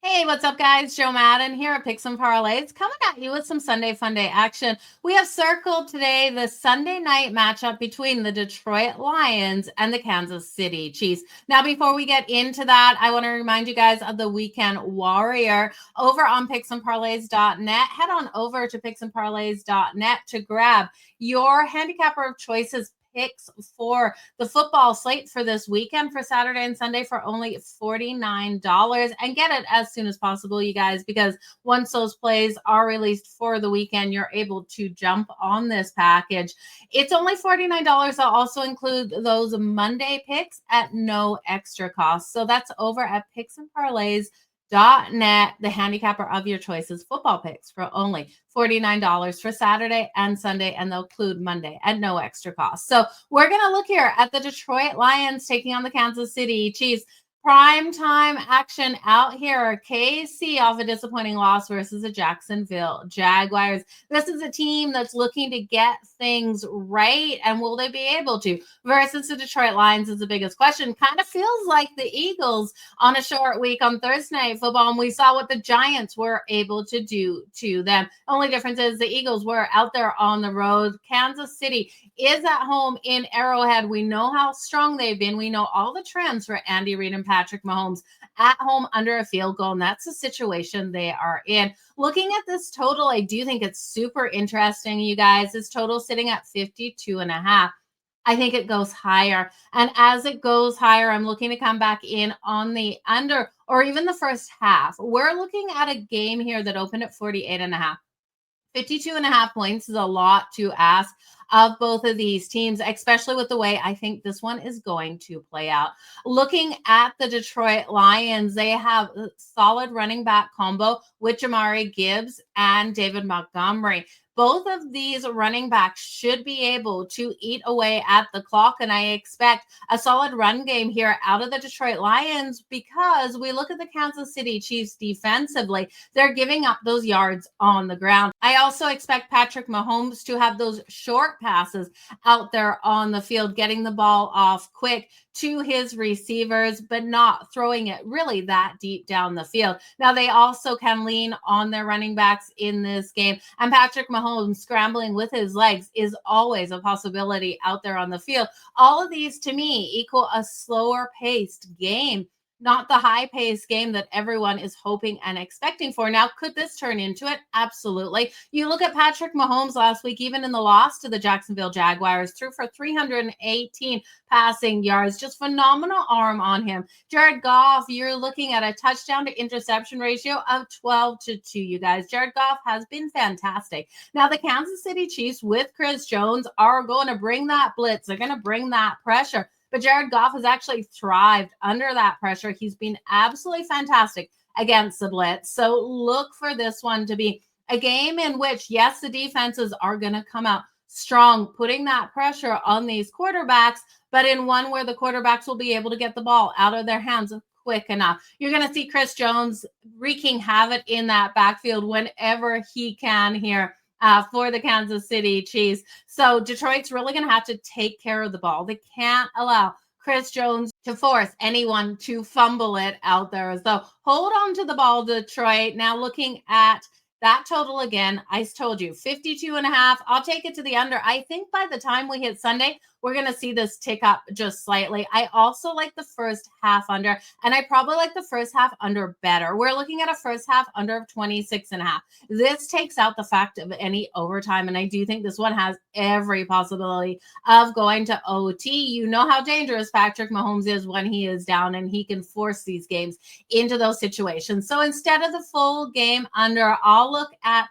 Hey, what's up, guys? Joe Madden here at Picks and Parlays, coming at you with some Sunday Funday action. We have circled today the Sunday night matchup between the Detroit Lions and the Kansas City Chiefs. Now, before we get into that, I want to remind you guys of the Weekend Warrior over on picksandparlays.net. Head on over to picksandparlays.net to grab your handicapper of choices picks for the football slate for this weekend for Saturday and Sunday for only $49, and get it as soon as possible, you guys, because once those plays are released for the weekend, you're able to jump on this package. It's only $49. I'll also include those Monday picks at no extra cost. So that's over at picksandparlays.net, the handicapper of your choices football picks for only $49 for Saturday and Sunday, and they'll include Monday at no extra cost. So we're going to look here at the Detroit Lions taking on the Kansas City Chiefs. Prime time action out here. KC off a disappointing loss versus the Jacksonville Jaguars. This is a team that's looking to get things right, and will they be able to? Versus the Detroit Lions is the biggest question. Kind of feels like the Eagles on a short week on Thursday Night Football, and we saw what the Giants were able to do to them. Only difference is the Eagles were out there on the road. Kansas City is at home in Arrowhead. We know how strong they've been. We know all the trends for Andy Reid and Patrick Mahomes at home under a field goal, and that's the situation they are in. Looking at this total, I do think it's super interesting, you guys. This total sitting at 52.5. I think it goes higher. And as it goes higher, I'm looking to come back in on the under or even the first half. We're looking at a game here that opened at 48.5. 52.5 points is a lot to ask of both of these teams, especially with the way I think this one is going to play out. Looking at the Detroit Lions, they have a solid running back combo with Jamari Gibbs and David Montgomery. Both of these running backs should be able to eat away at the clock, and I expect a solid run game here out of the Detroit Lions, because we look at the Kansas City Chiefs defensively. They're giving up those yards on the ground. I also expect Patrick Mahomes to have those short passes out there on the field, getting the ball off quick to his receivers, but not throwing it really that deep down the field. Now, they also can lean on their running backs in this game, and Patrick Mahomes scrambling with his legs is always a possibility out there on the field. All of these, to me, equal a slower paced game, not the high-paced game that everyone is hoping and expecting for. Now, could this turn into it? Absolutely. You look at Patrick Mahomes last week, even in the loss to the Jacksonville Jaguars, threw for 318 passing yards. Just phenomenal arm on him. Jared Goff, you're looking at a touchdown to interception ratio of 12-2, you guys. Jared Goff has been fantastic. Now, the Kansas City Chiefs with Chris Jones are going to bring that blitz. They're going to bring that pressure. But Jared Goff has actually thrived under that pressure. He's been absolutely fantastic against the blitz. So look for this one to be a game in which, yes, the defenses are going to come out strong, putting that pressure on these quarterbacks, but in one where the quarterbacks will be able to get the ball out of their hands quick enough. You're going to see Chris Jones wreaking havoc in that backfield whenever he can here. For the Kansas City Chiefs. So Detroit's really going to have to take care of the ball. They can't allow Chris Jones to force anyone to fumble it out there. So hold on to the ball, Detroit. Now looking at that total again, I told you 52.5. I'll take it to the under. I think by the time we hit Sunday, we're going to see this tick up just slightly. I also like the first half under, and I probably like the first half under better. We're looking at a first half under of 26.5. This takes out the fact of any overtime, and I do think this one has every possibility of going to OT. You know how dangerous Patrick Mahomes is when he is down, and he can force these games into those situations. So instead of the full game under, I'll look at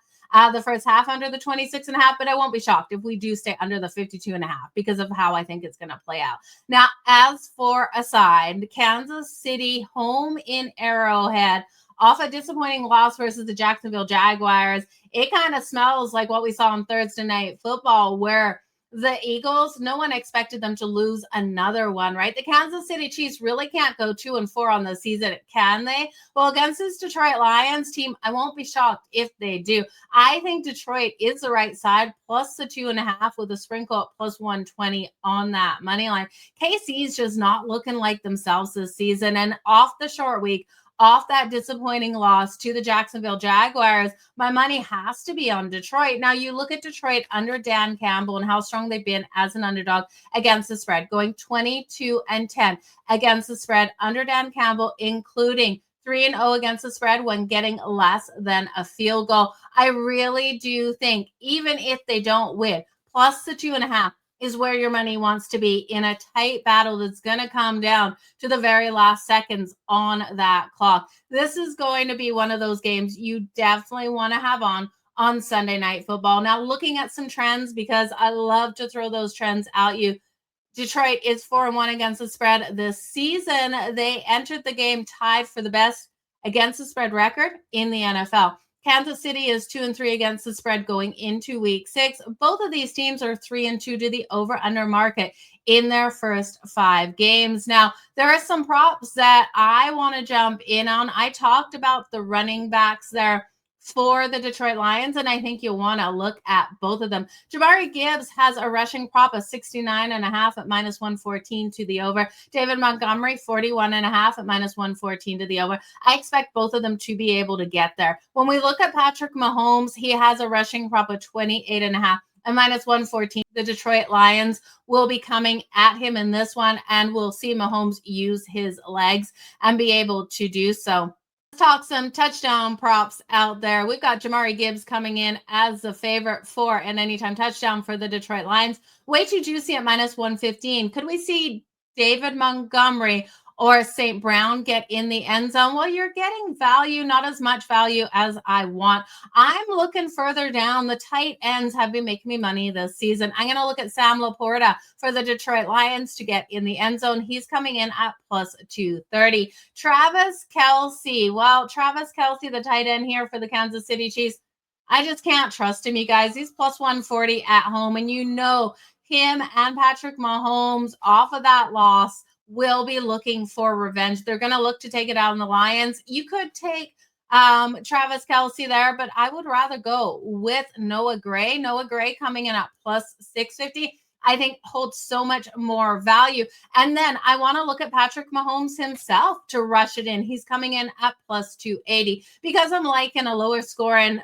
the first half under the 26.5, but I won't be shocked if we do stay under the 52.5 because of how I think it's going to play out. Now, as for a side, Kansas City home in Arrowhead off a disappointing loss versus the Jacksonville Jaguars. It kind of smells like what we saw on Thursday Night Football, where the Eagles, no one expected them to lose another one, right? The Kansas City Chiefs really can't go 2-4 on the season, can they? Well, against this Detroit Lions team, I won't be shocked if they do. I think Detroit is the right side, plus the 2.5 with a sprinkle at plus 120 on that money line. KC's just not looking like themselves this season, and off the short week, off that disappointing loss to the Jacksonville Jaguars, my money has to be on Detroit. Now, you look at Detroit under Dan Campbell and how strong they've been as an underdog against the spread, going 22-10 against the spread under Dan Campbell, including 3-0 against the spread when getting less than a field goal. I really do think, even if they don't win, plus the 2.5 is where your money wants to be in a tight battle that's going to come down to the very last seconds on that clock. This is going to be one of those games you definitely want to have on Sunday Night Football. Now, looking at some trends, because I love to throw those trends at you. Detroit is 4-1 against the spread this season. They entered the game tied for the best against the spread record in the NFL. Kansas City is 2-3 against the spread going into week 6. Both of these teams are 3-2 to the over-under market in their first 5 games. Now, there are some props that I want to jump in on. I talked about the running backs there for the Detroit Lions, and I think you'll want to look at both of them. Jabari Gibbs has a rushing prop of 69.5 at minus 114 to the over. David Montgomery, 41.5 at minus 114 to the over. I expect both of them to be able to get there. When we look at Patrick Mahomes, he has a rushing prop of 28.5 at minus 114. The Detroit Lions will be coming at him in this one, and we'll see Mahomes use his legs and be able to do so. Talk some touchdown props out there. We've got Jabari Gibbs coming in as the favorite for an anytime touchdown for the Detroit Lions. Way too juicy at minus 115. Could we see David Montgomery or St. Brown get in the end zone? Well, you're getting value, not as much value as I want. I'm looking further down. The tight ends have been making me money this season. I'm going to look at Sam Laporta for the Detroit Lions to get in the end zone. He's coming in at plus 230. Travis Kelce. Well, Travis Kelce, the tight end here for the Kansas City Chiefs, I just can't trust him, you guys. He's plus 140 at home, and you know him and Patrick Mahomes off of that loss will be looking for revenge. They're going to look to take it out on the Lions. You could take Travis Kelce there, but I would rather go with Noah Gray. Noah Gray coming in at plus 650. I think holds so much more value. And then I want to look at Patrick Mahomes himself to rush it in. He's coming in at plus 280 because I'm liking a lower scoring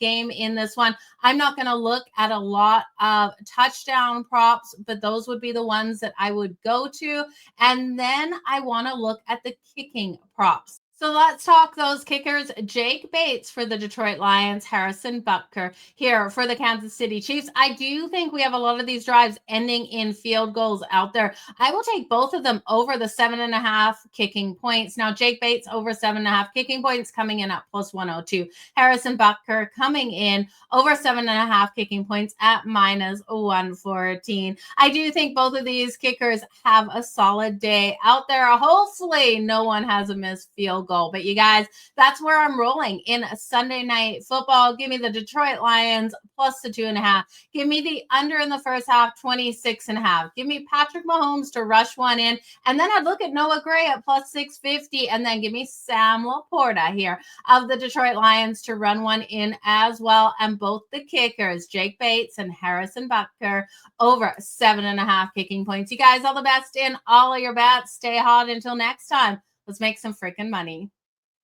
game in this one. I'm not going to look at a lot of touchdown props, but those would be the ones that I would go to. And then I want to look at the kicking props. So let's talk those kickers. Jake Bates for the Detroit Lions, Harrison Butker here for the Kansas City Chiefs. I do think we have a lot of these drives ending in field goals out there. I will take both of them over the 7.5 kicking points. Now, Jake Bates over 7.5 kicking points coming in at plus 102. Harrison Butker coming in over 7.5 kicking points at minus 114. I do think both of these kickers have a solid day out there. Hopefully, no one has a missed field goal. But you guys, that's where I'm rolling in a Sunday Night Football. Give me the Detroit Lions plus the 2.5. Give me the under in the first half, 26.5. Give me Patrick Mahomes to rush one in. And then I'd look at Noah Gray at plus 650. And then give me Sam Laporta here of the Detroit Lions to run one in as well. And both the kickers, Jake Bates and Harrison Butker, over 7.5 kicking points. You guys, all the best in all of your bets. Stay hot until next time. Let's make some freaking money.